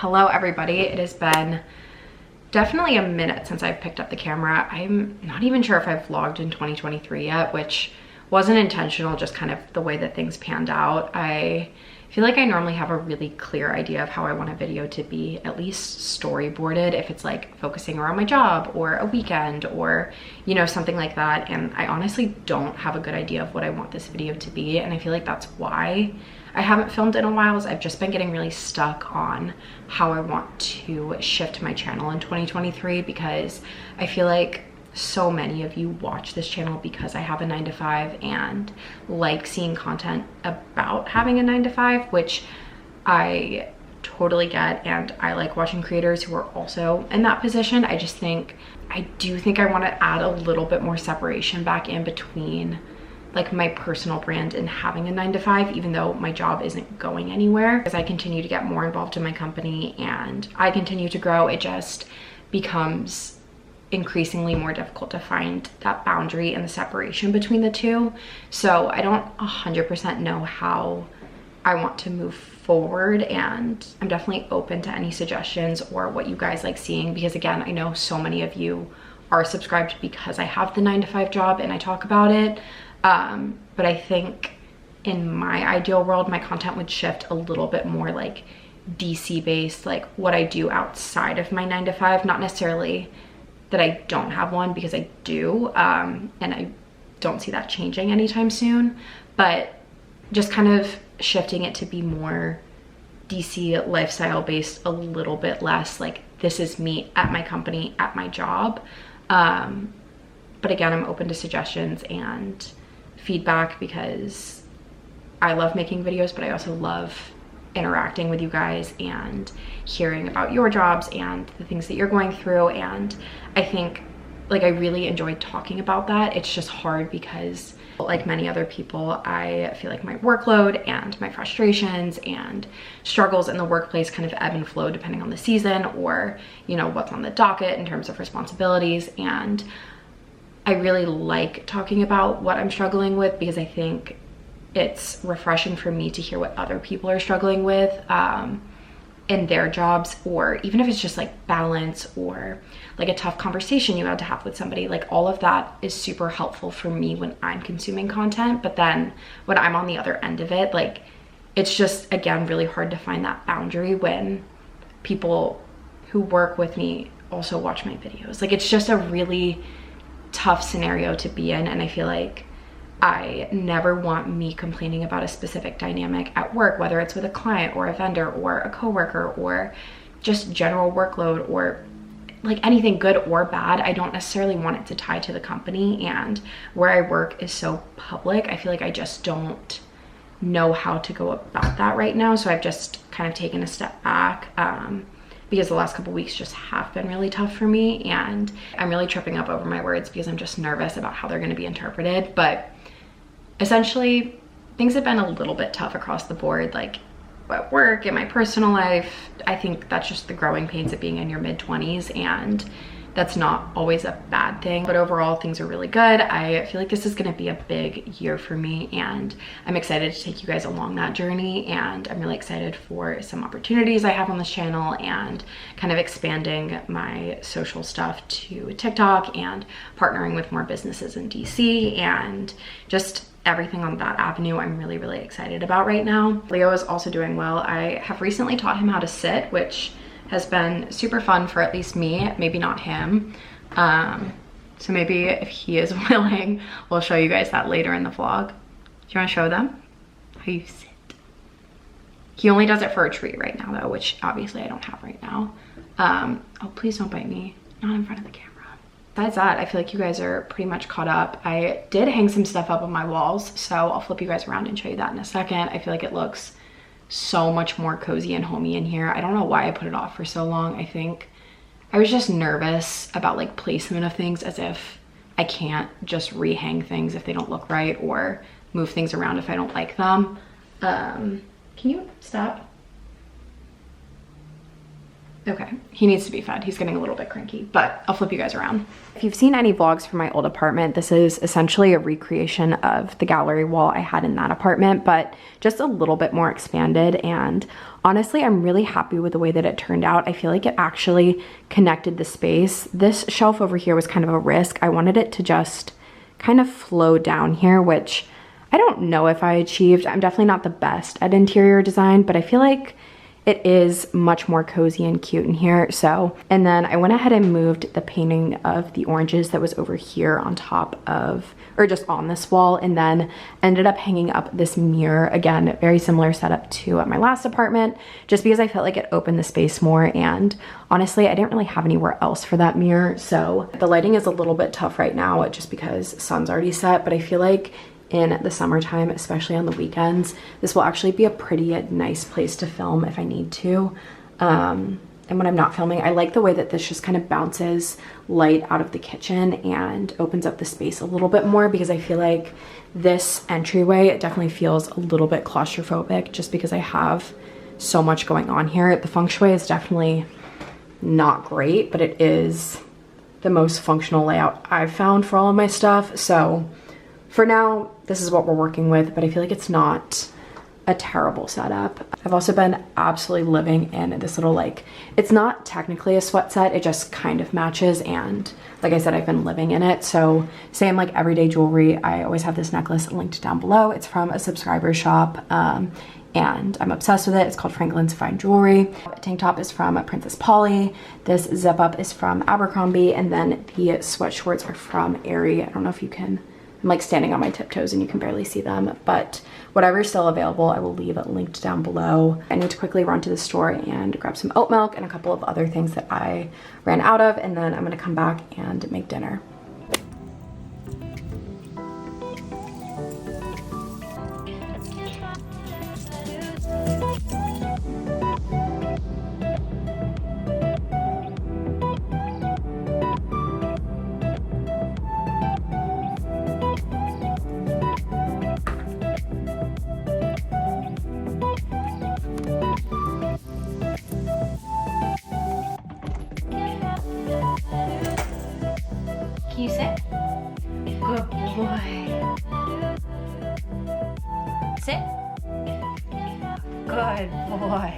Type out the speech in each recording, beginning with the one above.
Hello everybody, it has been definitely a minute since I've picked up the camera. I'm not even sure if I've vlogged in 2023 yet, which wasn't intentional, just kind of the way that things panned out. I feel like I normally have a really clear idea of how I want a video to be, at least storyboarded, if it's like focusing around my job or a weekend or, you know, something like that. And I honestly don't have a good idea of what I want this video to be. And I feel like that's why I haven't filmed in a while, is I've just been getting really stuck on how I want to shift my channel in 2023, because I feel like so many of you watch this channel because I have a 9-to-5 and like seeing content about having a 9-to-5, which I totally get, and I like watching creators who are also in that position. I do think I want to add a little bit more separation back in between like my personal brand and having a 9-to-5, even though my job isn't going anywhere. As I continue to get more involved in my company and I continue to grow, it just becomes increasingly more difficult to find that boundary and the separation between the two. So I don't 100% know how I want to move forward, and I'm definitely open to any suggestions or what you guys like seeing, because again, I know so many of you are subscribed because I have the 9-to-5 job and I talk about it. But I think in my ideal world, my content would shift a little bit more like DC based, like what I do outside of my 9-to-5, not necessarily that I don't have one, because I do, and I don't see that changing anytime soon, but just kind of shifting it to be more DC lifestyle based, a little bit less like this is me at my company, at my job. But again, I'm open to suggestions and feedback, because I love making videos, but I also love interacting with you guys and hearing about your jobs and the things that you're going through. And I think like I really enjoy talking about that. It's just hard because, like many other people, I feel like my workload and my frustrations and struggles in the workplace kind of ebb and flow depending on the season or, you know, what's on the docket in terms of responsibilities. And I really like talking about what I'm struggling with, because I think it's refreshing for me to hear what other people are struggling with in their jobs, or even if it's just like balance or like a tough conversation you had to have with somebody. Like all of that is super helpful for me when I'm consuming content. But then when I'm on the other end of it, like it's just, again, really hard to find that boundary when people who work with me also watch my videos. Like it's just a really tough scenario to be in, and I feel like I never want me complaining about a specific dynamic at work, whether it's with a client or a vendor or a coworker or just general workload or like anything good or bad. I don't necessarily want it to tie to the company, and where I work is so public, I feel like I just don't know how to go about that right now. So I've just kind of taken a step back, because the last couple weeks just have been really tough for me, and I'm really tripping up over my words because I'm just nervous about how they're going to be interpreted. But essentially, things have been a little bit tough across the board, like at work, in my personal life. I think that's just the growing pains of being in your mid-20s, and that's not always a bad thing. But overall, things are really good. I feel like this is going to be a big year for me, and I'm excited to take you guys along that journey. And I'm really excited for some opportunities I have on this channel, and kind of expanding my social stuff to TikTok and partnering with more businesses in DC, and just everything on that avenue I'm really, really excited about right now. Leo is also doing well. I have recently taught him how to sit, which has been super fun for at least me, maybe not him. So maybe if he is willing, we'll show you guys that later in the vlog. Do you want to show them how you sit? He only does it for a treat right now though, which obviously I don't have right now. Oh, please don't bite me, not in front of the camera. Besides that, I feel like you guys are pretty much caught up. I did hang some stuff up on my walls, so I'll flip you guys around and show you that in a second. I feel like it looks so much more cozy and homey in here. I don't know why I put it off for so long. I think I was just nervous about like placement of things, as if I can't just rehang things if they don't look right, or move things around if I don't like them. Can you stop? Okay, he needs to be fed. He's getting a little bit cranky, but I'll flip you guys around. If you've seen any vlogs from my old apartment, this is essentially a recreation of the gallery wall I had in that apartment, but just a little bit more expanded. And honestly, I'm really happy with the way that it turned out. I feel like it actually connected the space. This shelf over here was kind of a risk. I wanted it to just kind of flow down here, which I don't know if I achieved. I'm definitely not the best at interior design, but I feel like it is much more cozy and cute in here. So, and then I went ahead and moved the painting of the oranges that was over here on top of, or just on this wall, and then ended up hanging up this mirror. Again, very similar setup to at my last apartment, just because I felt like it opened the space more. And honestly, I didn't really have anywhere else for that mirror. So the lighting is a little bit tough right now just because sun's already set, but I feel like in the summertime, especially on the weekends, this will actually be a pretty nice place to film if I need to. And when I'm not filming, I like the way that this just kind of bounces light out of the kitchen and opens up the space a little bit more, because I feel like this entryway, it definitely feels a little bit claustrophobic just because I have so much going on here. The feng shui is definitely not great, but it is the most functional layout I've found for all of my stuff. So for now, this is what we're working with, but I feel like it's not a terrible setup. I've also been absolutely living in this little, like, it's not technically a sweat set, it just kind of matches, and like I said, I've been living in it. So same like everyday jewelry, I always have this necklace linked down below. It's from a subscriber shop, and I'm obsessed with it. It's called Franklin's Fine Jewelry. Tank top is from Princess Polly. This zip up is from Abercrombie, and then the sweat shorts are from Aerie. I don't know if you can, I'm like standing on my tiptoes and you can barely see them, but whatever's still available, I will leave it linked down below. I need to quickly run to the store and grab some oat milk and a couple of other things that I ran out of, and then I'm gonna come back and make dinner. Can you sit? Good boy. Sit. Good boy.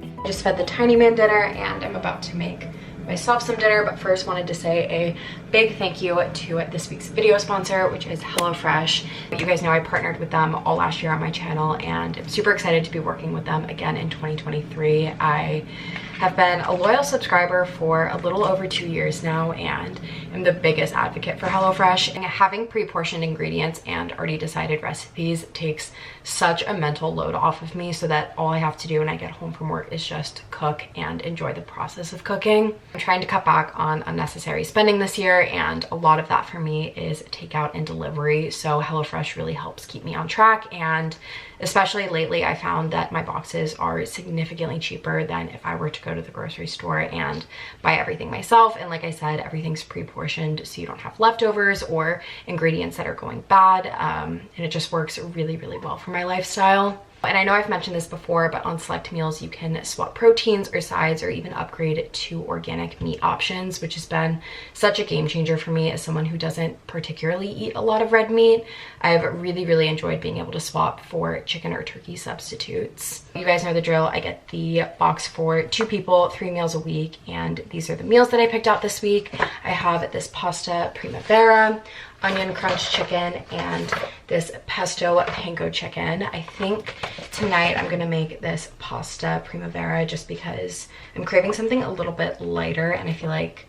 I just fed the tiny man dinner and I'm about to make myself some dinner, but first wanted to say a big thank you to this week's video sponsor, which is HelloFresh. You guys know I partnered with them all last year on my channel, and I'm super excited to be working with them again in 2023. I have been a loyal subscriber for a little over 2 years now, and I'm the biggest advocate for HelloFresh. And having pre-portioned ingredients and already decided recipes takes such a mental load off of me, so that all I have to do when I get home from work is just cook and enjoy the process of cooking. I'm trying to cut back on unnecessary spending this year, and a lot of that for me is takeout and delivery. So HelloFresh really helps keep me on track, and especially lately I found that my boxes are significantly cheaper than if I were to go to the grocery store and buy everything myself. And like I said, everything's pre-portioned, so you don't have leftovers or ingredients that are going bad, and it just works really, really well for my lifestyle. And I know I've mentioned this before, but on select meals you can swap proteins or sides, or even upgrade to organic meat options, which has been such a game changer for me as someone who doesn't particularly eat a lot of red meat. I've really, really enjoyed being able to swap for chicken or turkey substitutes. You guys know the drill. I get the box for 2 people, 3 meals a week, and these are the meals that I picked out this week. I have this pasta primavera, onion crunch chicken, and this pesto panko chicken. I think tonight I'm gonna make this pasta primavera just because I'm craving something a little bit lighter, and I feel like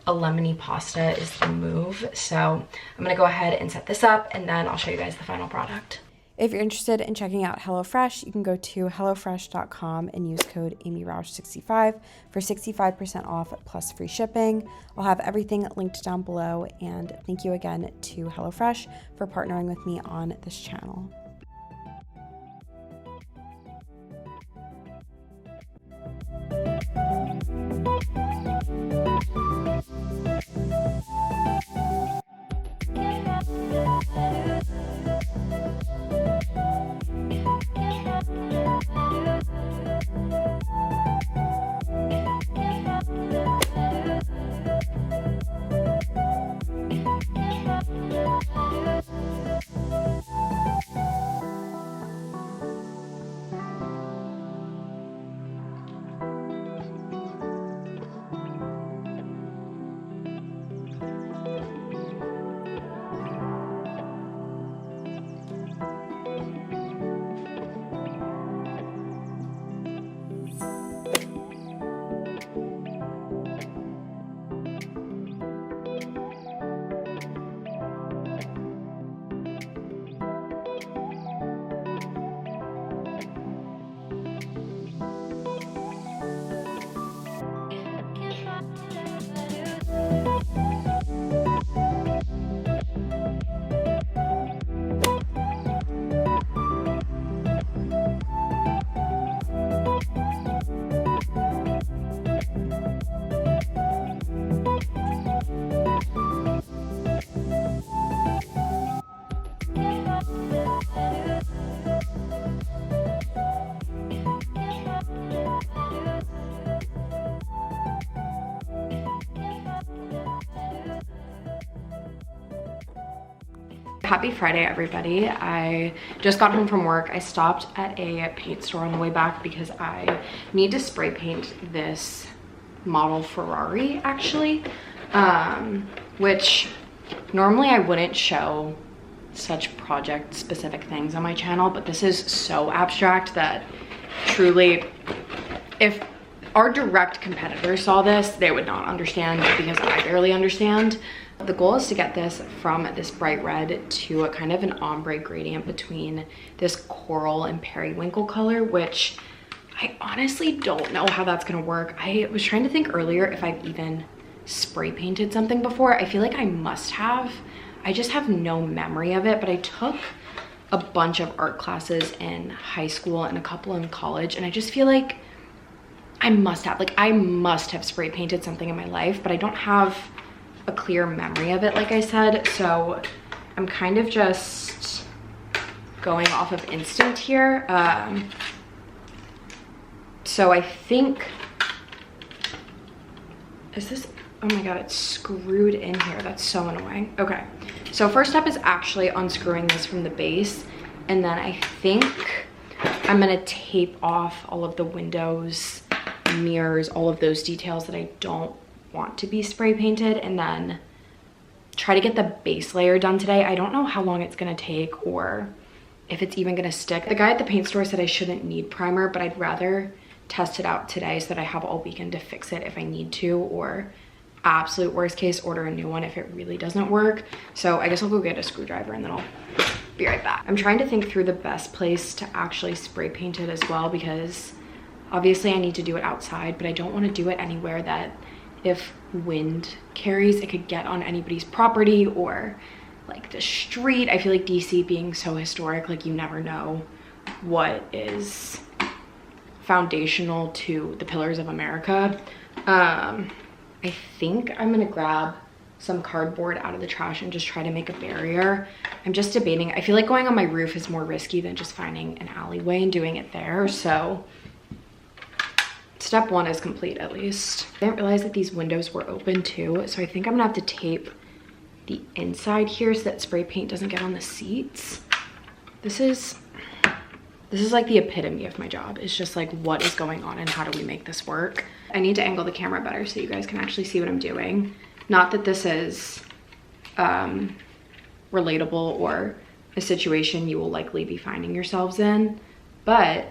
a lemony pasta is the move. So I'm gonna go ahead and set this up, and then I'll show you guys the final product. If you're interested in checking out HelloFresh, you can go to hellofresh.com and use code amyrauchy65 for 65% off plus free shipping. I'll have everything linked down below, and thank you again to HelloFresh for partnering with me on this channel. Happy Friday, everybody. I just got home from work. I stopped at a paint store on the way back because I need to spray paint this model Ferrari, actually, which normally I wouldn't show such project specific things on my channel, but this is so abstract that truly, if our direct competitors saw this, they would not understand because I barely understand. The goal is to get this from this bright red to a kind of an ombre gradient between this coral and periwinkle color, which I honestly don't know how that's gonna work. I was trying to think earlier if I've even spray painted something before. I feel like I must have. I just have no memory of it, but I took a bunch of art classes in high school and a couple in college, and I just feel like I must have spray painted something in my life, but I don't have a clear memory of it, like I said. So I'm kind of just going off of instinct here. So I think, is this, oh my God, it's screwed in here. That's so annoying. Okay, so first step is actually unscrewing this from the base. And then I think I'm gonna tape off all of the windows, mirrors, all of those details that I don't want to be spray painted, and then try to get the base layer done today. I don't know how long it's gonna take or if it's even gonna stick. The guy at the paint store said I shouldn't need primer, but I'd rather test it out today so that I have all weekend to fix it if I need to, or absolute worst case, order a new one if it really doesn't work. So I guess I'll go get a screwdriver and then I'll be right back. I'm trying to think through the best place to actually spray paint it as well, because obviously I need to do it outside, but I don't want to do it anywhere that if wind carries, it could get on anybody's property or like the street. I feel like DC being so historic, like you never know what is foundational to the pillars of America. I think I'm gonna grab some cardboard out of the trash and just try to make a barrier. I'm just debating. I feel like going on my roof is more risky than just finding an alleyway and doing it there. So step one is complete, at least. I didn't realize that these windows were open too, so I think I'm gonna have to tape the inside here so that spray paint doesn't get on the seats. This is like the epitome of my job. It's just like, what is going on and how do we make this work? I need to angle the camera better so you guys can actually see what I'm doing. Not that this is relatable or a situation you will likely be finding yourselves in, but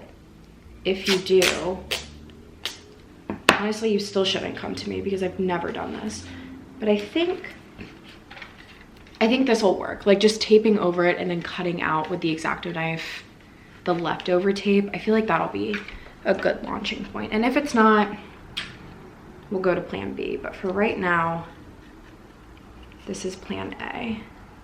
if you do, honestly, you still shouldn't come to me because I've never done this. But I think this will work. Like just taping over it and then cutting out with the X-Acto knife the leftover tape. I feel like that'll be a good launching point. And if it's not, we'll go to plan B. But for right now, this is plan A.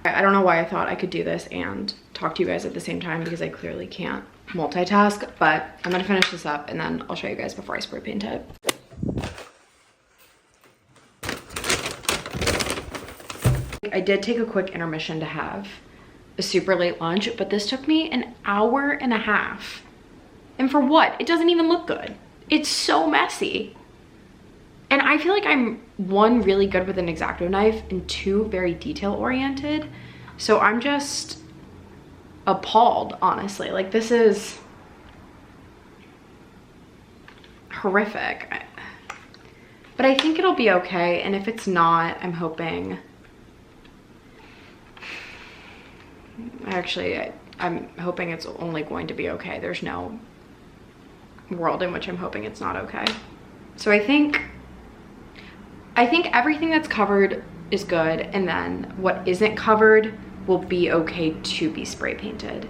I don't know why I thought I could do this and talk to you guys at the same time, because I clearly can't multitask, but I'm gonna finish this up and then I'll show you guys before I spray paint it. I did take a quick intermission to have a super late lunch, but this took me an hour and a half. And for what? It doesn't even look good. It's so messy. And I feel like I'm, one, really good with an X-Acto knife, and two, very detail oriented. So I'm just appalled, honestly. Like, this is horrific. But I think it'll be okay. And if it's not, I'm hoping, actually, I'm hoping it's only going to be okay. There's no world in which I'm hoping it's not okay. So I think everything that's covered is good, and then what isn't covered will be okay to be spray painted.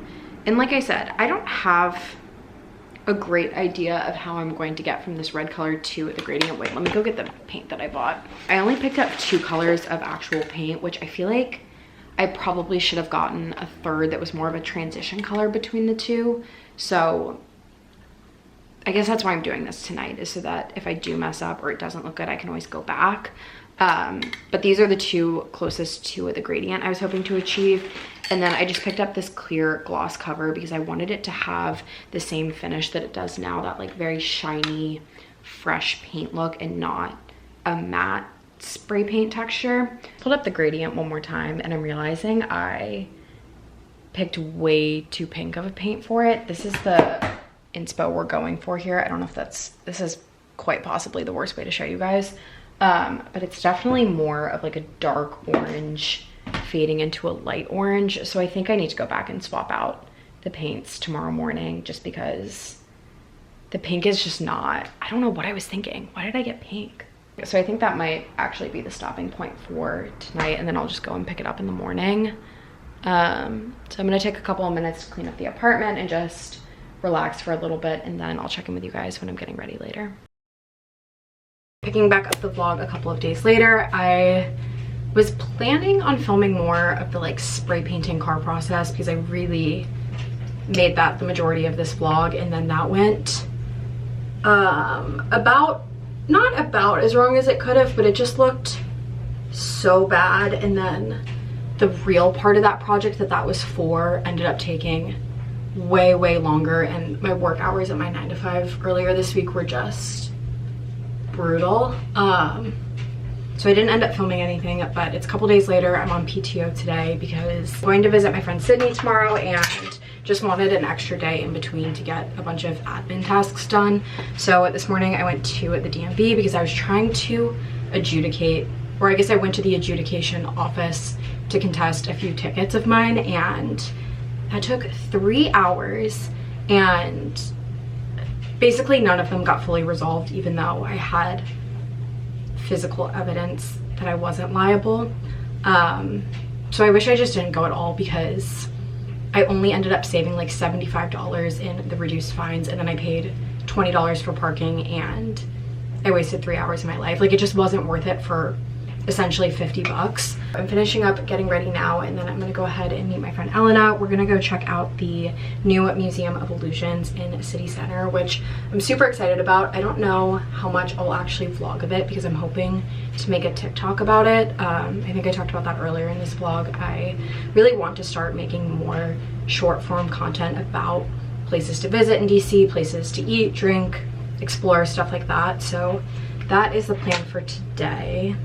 And like I said, I don't have a great idea of how I'm going to get from this red color to the gradient. Wait, let me go get the paint that I bought. I only picked up 2 colors of actual paint, which I feel like I probably should have gotten a third that was more of a transition color between the two. So I guess that's why I'm doing this tonight, is so that if I do mess up or it doesn't look good, I can always go back. But these are the 2 closest to the gradient I was hoping to achieve. And then I just picked up this clear gloss cover because I wanted it to have the same finish that it does now, that like very shiny, fresh paint look, and not a matte spray paint texture. Pulled up the gradient one more time and I'm realizing I picked way too pink of a paint for it. This is the inspo we're going for here. I don't know if this is quite possibly the worst way to show you guys. But it's definitely more of like a dark orange fading into a light orange. So I think I need to go back and swap out the paints tomorrow morning just because the pink is just not, I don't know what I was thinking. Why did I get pink? So I think that might actually be the stopping point for tonight, and then I'll just go and pick it up in the morning. So I'm gonna take a couple of minutes to clean up the apartment and just relax for a little bit, and then I'll check in with you guys when I'm getting ready later. Picking back up the vlog a couple of days later, I was planning on filming more of the like spray painting car process because I really made that the majority of this vlog, and then that went not about as wrong as it could have, but it just looked so bad. And then the real part of that project that was for ended up taking way longer, and my work hours at my 9 to 5 earlier this week were just brutal. So I didn't end up filming anything, but it's a couple days later. I'm on PTO today because I'm going to visit my friend Sydney tomorrow, and just wanted an extra day in between to get a bunch of admin tasks done. So this morning I went to the DMV because I was trying to adjudicate, or I guess I went to the adjudication office to contest a few tickets of mine, and that took 3 hours, and basically none of them got fully resolved, even though I had physical evidence that I wasn't liable. So I wish I just didn't go at all, because I only ended up saving like $75 in the reduced fines, and then I paid $20 for parking, and I wasted 3 hours of my life. Like, it just wasn't worth it for essentially 50 bucks. I'm finishing up getting ready now, and then I'm gonna go ahead and meet my friend Elena. We're gonna go check out the new Museum of Illusions in City Center, which I'm super excited about. I don't know how much I'll actually vlog of it because I'm hoping to make a TikTok about it. I think I talked about that earlier in this vlog. I really want to start making more short form content about places to visit in DC, places to eat, drink, explore, stuff like that. So that is the plan for today.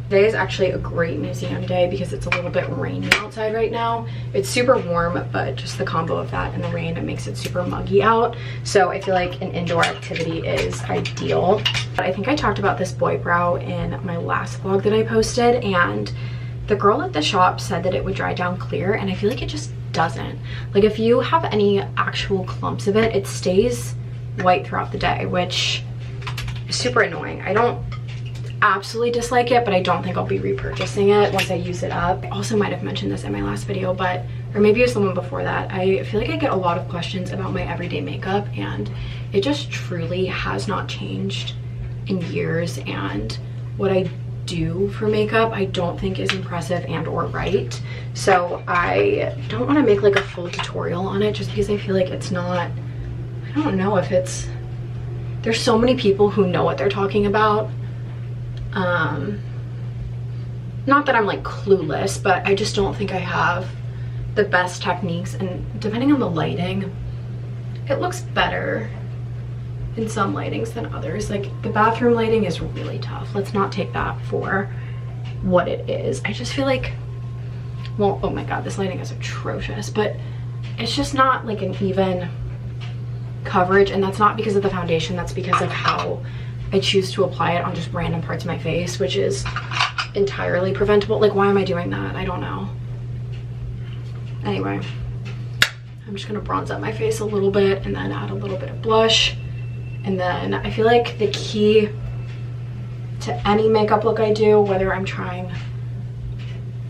Today is actually a great museum day because it's a little bit rainy outside right now. It's super warm, but just the combo of that and the rain, it makes it super muggy out. So I feel like an indoor activity is ideal. But I think I talked about this boy brow in my last vlog that I posted, and the girl at the shop said that it would dry down clear, and I feel like it just doesn't. Like, if you have any actual clumps of it, it stays white throughout the day, which is super annoying. I don't absolutely dislike it, but I don't think I'll be repurchasing it once I use it up. I also might have mentioned this in my last video, but, or maybe it was the one before that, I feel like I get a lot of questions about my everyday makeup, and it just truly has not changed in years, and what I do for makeup I don't think is impressive and or right. So I don't want to make like a full tutorial on it just because I feel like it's not, I don't know if it's, there's so many people who know what they're talking about. Not that I'm like clueless, but I just don't think I have the best techniques, and depending on the lighting, it looks better in some lightings than others. Like, the bathroom lighting is really tough. Let's not take that for what it is. I just feel like, well, oh my god, this lighting is atrocious, but it's just not like an even coverage, and that's not because of the foundation, that's because of how I choose to apply it on just random parts of my face, which is entirely preventable. Like, why am I doing that? I don't know. Anyway, I'm just gonna bronze up my face a little bit and then add a little bit of blush. And then I feel like the key to any makeup look I do, whether I'm trying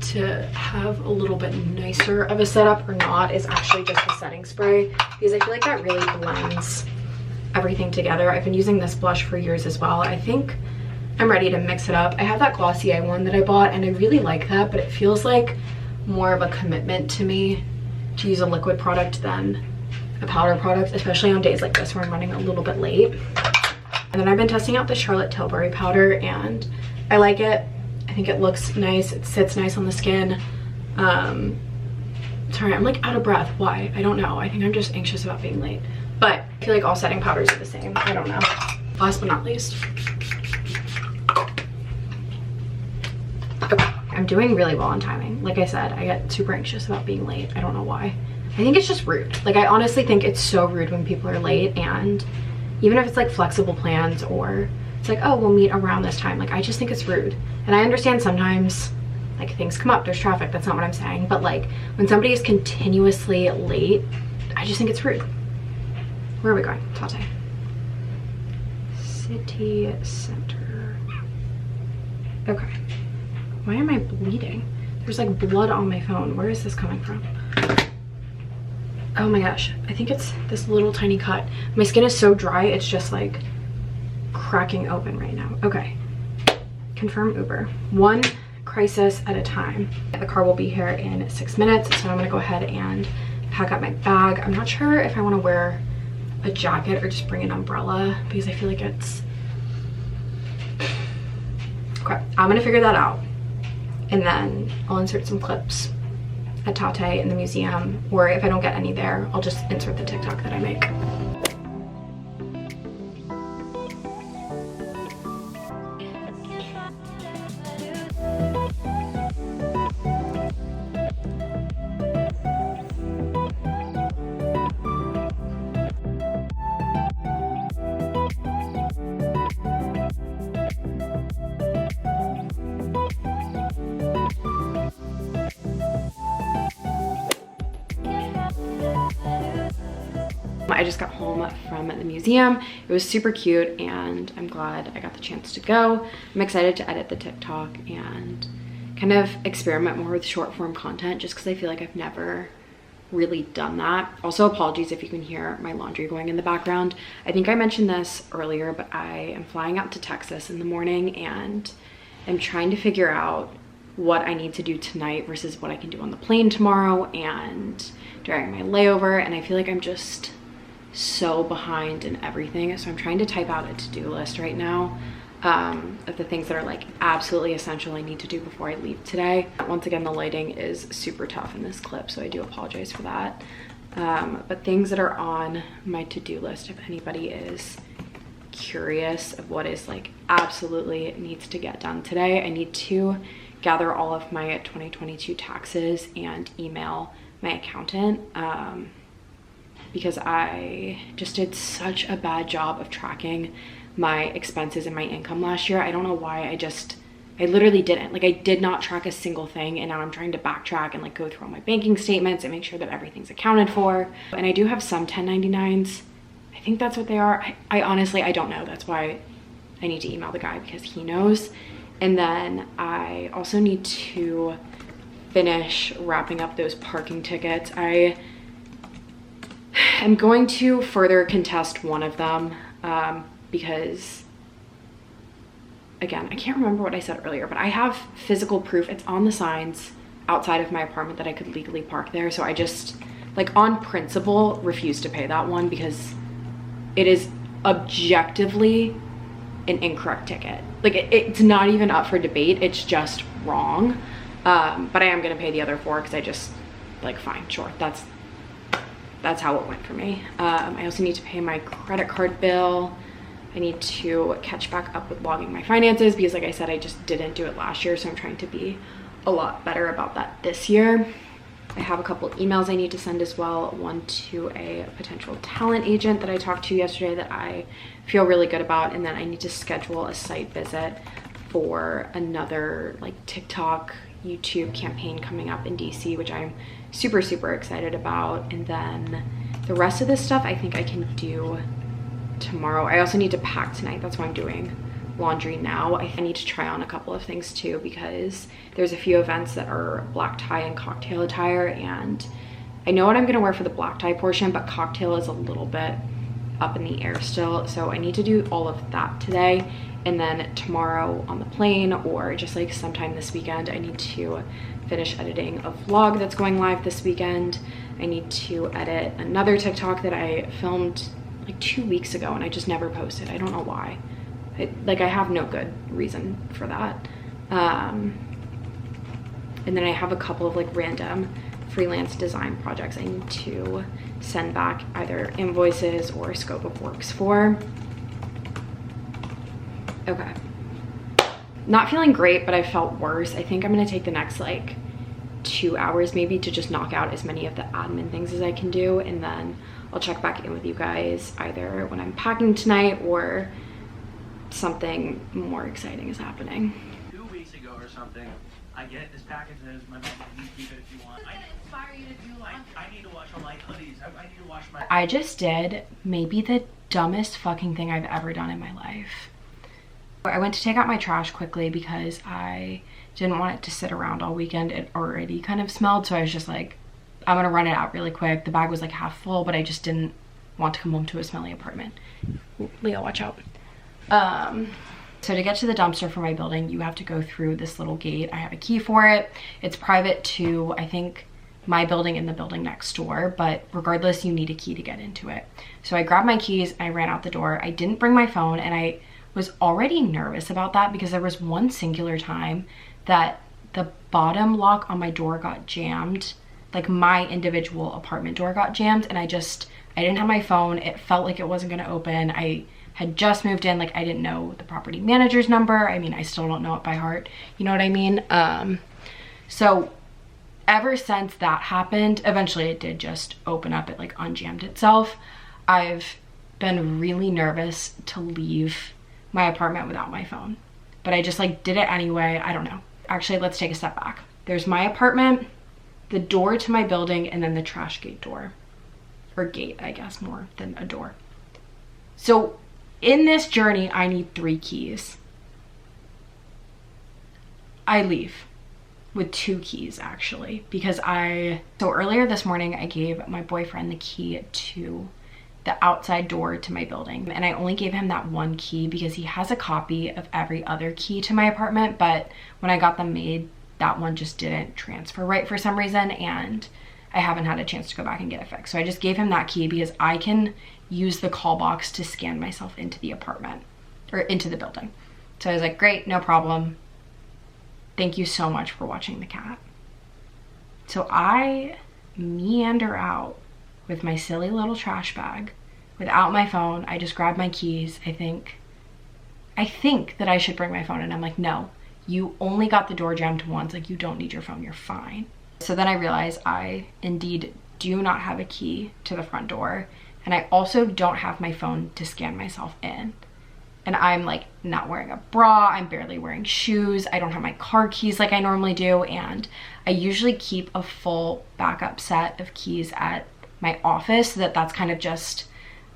to have a little bit nicer of a setup or not, is actually just the setting spray, because I feel like that really blends everything together. I've been using this blush for years as well. I think I'm ready to mix it up. I have that Glossier one that I bought, and I really like that, but it feels like more of a commitment to me to use a liquid product than a powder product, especially on days like this where I'm running a little bit late. And then I've been testing out the Charlotte Tilbury powder, and I like it. I think it looks nice. It sits nice on the skin. Sorry, I'm like out of breath. Why? I don't know. I think I'm just anxious about being late. But I feel like all setting powders are the same. I don't know. Last but not least. Okay, I'm doing really well on timing. Like I said, I get super anxious about being late. I don't know why. I think it's just rude. Like, I honestly think it's so rude when people are late, and even if it's like flexible plans or it's like, oh, we'll meet around this time. Like, I just think it's rude. And I understand sometimes like things come up, there's traffic, that's not what I'm saying. But like when somebody is continuously late, I just think it's rude. Where are we going? Tate. City Center. Okay. Why am I bleeding? There's like blood on my phone. Where is this coming from? Oh my gosh. I think it's this little tiny cut. My skin is so dry, it's just like cracking open right now. Okay. Confirm Uber. One crisis at a time. The car will be here in 6 minutes, so I'm gonna go ahead and pack up my bag. I'm not sure if I want to wear a jacket or just bring an umbrella because I feel like it's okay. I'm gonna figure that out, and then I'll insert some clips at Tate in the museum, or if I don't get any there, I'll just insert the TikTok that I make. I just got home from the museum. It was super cute and I'm glad I got the chance to go. I'm excited to edit the TikTok and kind of experiment more with short form content just because I feel like I've never really done that. Also, apologies if you can hear my laundry going in the background. I think I mentioned this earlier, but I am flying out to Texas in the morning and I'm trying to figure out what I need to do tonight versus what I can do on the plane tomorrow and during my layover, and I feel like I'm just so behind in everything. So I'm trying to type out a to-do list right now of the things that are like absolutely essential I need to do before I leave today. Once again, the lighting is super tough in this clip, so I do apologize for that. But things that are on my to-do list, if anybody is curious of what is like absolutely needs to get done today, I need to gather all of my 2022 taxes and email my accountant. Because I just did such a bad job of tracking my expenses and my income last year. I don't know why. I literally didn't. Like, I did not track a single thing, and now I'm trying to backtrack and like go through all my banking statements and make sure that everything's accounted for. And I do have some 1099s. I think that's what they are. I honestly, I don't know. That's why I need to email the guy because he knows. And then I also need to finish wrapping up those parking tickets. I'm going to further contest one of them because, again, I can't remember what I said earlier, but I have physical proof. It's on the signs outside of my apartment that I could legally park there. So I just, like, on principle, refuse to pay that one because it is objectively an incorrect ticket. Like, it's not even up for debate. It's just wrong. But I am going to pay the other 4 because I just, like, fine, sure, that's how it went for me. I also need to pay my credit card bill. I need to catch back up with logging my finances because, like I said, I just didn't do it last year, so I'm trying to be a lot better about that this year. I have a couple emails I need to send as well. One to a potential talent agent that I talked to yesterday that I feel really good about, and then I need to schedule a site visit for another like TikTok, YouTube campaign coming up in DC, which I'm super excited about. And then the rest of this stuff I think I can do tomorrow. I also need to pack tonight. That's why I'm doing laundry now. I need to try on a couple of things too because there's a few events that are black tie and cocktail attire, and I know what I'm gonna wear for the black tie portion, but cocktail is a little bit up in the air still, so I need to do all of that today. And then tomorrow on the plane or just like sometime this weekend, I need to finish editing a vlog that's going live this weekend. I need to edit another TikTok that I filmed like 2 weeks ago and I just never posted. I don't know why. I have no good reason for that. And then I have a couple of like random freelance design projects I need to send back either invoices or scope of works for. Okay. not feeling great, but I felt worse. I think I'm gonna take the next like 2 hours maybe to just knock out as many of the admin things as I can do, and then I'll check back in with you guys either when I'm packing tonight or something more exciting is happening. 2 weeks ago or something, I get this package that is my mom, you keep it if you want. I inspire you to do like, I need to wash all my hoodies. I need to wash my... I just did maybe the dumbest fucking thing I've ever done in my life. I went to take out my trash quickly because I didn't want it to sit around all weekend. It already kind of smelled, so I was just like, I'm gonna run it out really quick. The bag was like half full, but I just didn't want to come home to a smelly apartment. Ooh, Leo, watch out. So to get to the dumpster for my building, you have to go through this little gate. I have a key for it. It's private to, I think, my building and the building next door, but regardless, you need a key to get into it. So I grabbed my keys and I ran out the door. I didn't bring my phone, and I was already nervous about that because there was one singular time that the bottom lock on my door got jammed. Like my individual apartment door got jammed, and I didn't have my phone. It felt like it wasn't gonna open. I had just moved in, like I didn't know the property manager's number. I mean, I still don't know it by heart. You know what I mean? So ever since that happened, eventually it did just open up. It like unjammed itself. I've been really nervous to leave my apartment without my phone, but I just like did it anyway. I don't know. Actually, let's take a step back. There's my apartment, the door to my building, and then the trash gate door, or gate, I guess, more than a door. So in this journey, I need 3 keys. I leave with 2 keys actually, because so earlier this morning, I gave my boyfriend the key to the outside door to my building, and I only gave him that 1 key because he has a copy of every other key to my apartment, but when I got them made, that one just didn't transfer right for some reason, and I haven't had a chance to go back and get it fixed. So I just gave him that key because I can use the call box to scan myself into the apartment or into the building. So I was like, great, no problem. Thank you so much for watching the cat. So I meander out with my silly little trash bag without my phone. I just grabbed my keys. I think that I should bring my phone, and I'm like, no, you only got the door jammed once. Like, you don't need your phone, you're fine. So then I realized I indeed do not have a key to the front door, and I also don't have my phone to scan myself in. And I'm like not wearing a bra, I'm barely wearing shoes, I don't have my car keys like I normally do, and I usually keep a full backup set of keys at my office so that that's kind of just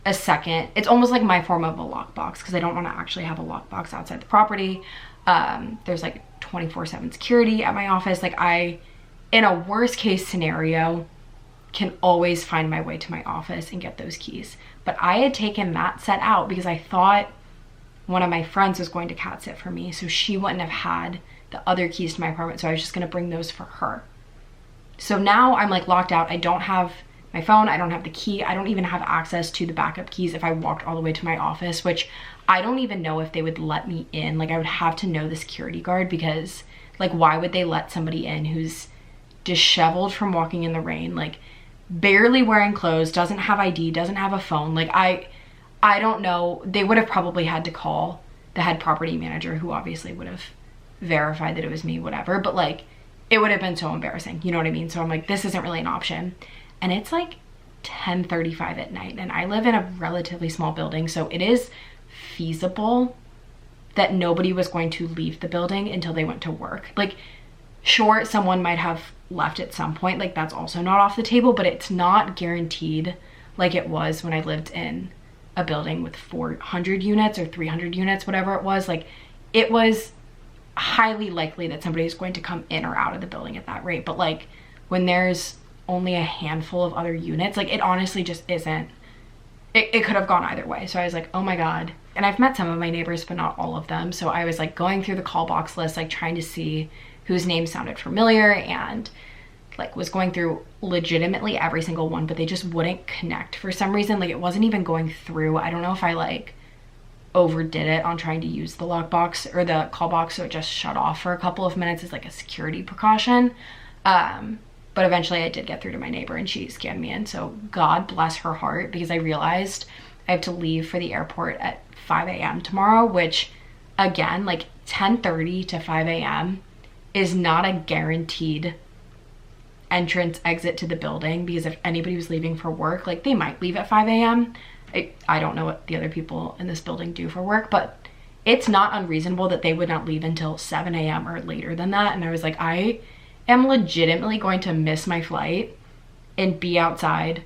a second. It's almost like my form of a lockbox because I don't want to actually have a lockbox outside the property. There's like 24/7 security at my office. Like I, in a worst case scenario, can always find my way to my office and get those keys. But I had taken that set out because I thought one of my friends was going to cat sit for me, so she wouldn't have had the other keys to my apartment, so I was just gonna bring those for her. So now I'm like locked out. I don't have my phone, I don't have the key, I don't even have access to the backup keys if I walked all the way to my office, which I don't even know if they would let me in. Like I would have to know the security guard, because like why would they let somebody in who's disheveled from walking in the rain, like barely wearing clothes, doesn't have ID, doesn't have a phone? Like I don't know. They would have probably had to call the head property manager, who obviously would have verified that it was me, whatever, but like it would have been so embarrassing, you know what I mean? So I'm like, this isn't really an option. And it's like 10:35 at night, and I live in a relatively small building, so it is feasible that nobody was going to leave the building until they went to work. Like, sure, someone might have left at some point, like that's also not off the table, but it's not guaranteed like it was when I lived in a building with 400 units or 300 units, whatever it was. Like, it was highly likely that somebody is going to come in or out of the building at that rate. But like when there's only a handful of other units, like it honestly just isn't, it could have gone either way. So I was like, oh my God. And I've met some of my neighbors, but not all of them. So I was like going through the call box list, like trying to see whose name sounded familiar, and like was going through legitimately every single one, but they just wouldn't connect for some reason. Like it wasn't even going through. I don't know if I like overdid it on trying to use the lockbox or the call box, so it just shut off for a couple of minutes as like a security precaution. But eventually I did get through to my neighbor, and she scanned me in. So God bless her heart, because I realized I have to leave for the airport at 5 a.m. tomorrow, which again, like 10:30 to 5 a.m. is not a guaranteed entrance exit to the building, because if anybody was leaving for work, like they might leave at 5 a.m. I don't know what the other people in this building do for work, but it's not unreasonable that they would not leave until 7 a.m. or later than that. And I was like, I am legitimately going to miss my flight and be outside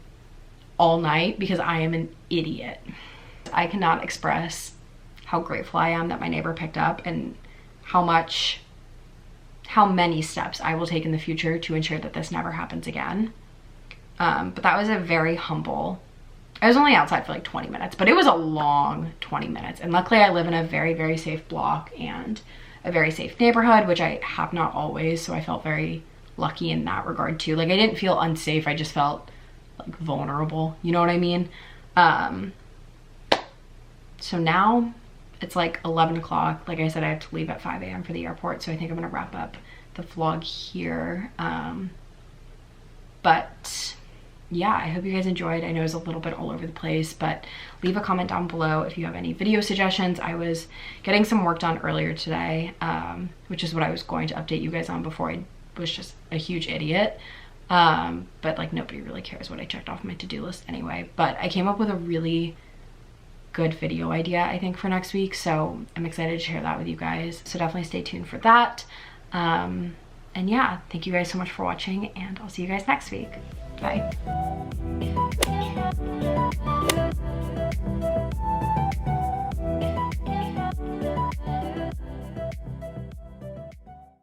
all night because I am an idiot. I cannot express how grateful I am that my neighbor picked up, and how many steps I will take in the future to ensure that this never happens again. But that was a very humble, I was only outside for like 20 minutes, but it was a long 20 minutes. And luckily I live in a very, very safe block and a very safe neighborhood, which I have not always. So I felt very lucky in that regard too. Like I didn't feel unsafe. I just felt like vulnerable. You know what I mean? So now it's like 11 o'clock. Like I said, I have to leave at 5 a.m. for the airport. So I think I'm gonna wrap up the vlog here. But yeah, I hope you guys enjoyed. I know it was a little bit all over the place, but leave a comment down below if you have any video suggestions. I was getting some work done earlier today, which is what I was going to update you guys on before I was just a huge idiot. But like nobody really cares what I checked off my to-do list anyway. But I came up with a really good video idea, I think, for next week. So I'm excited to share that with you guys. So definitely stay tuned for that. And yeah, thank you guys so much for watching, and I'll see you guys next week. Bye.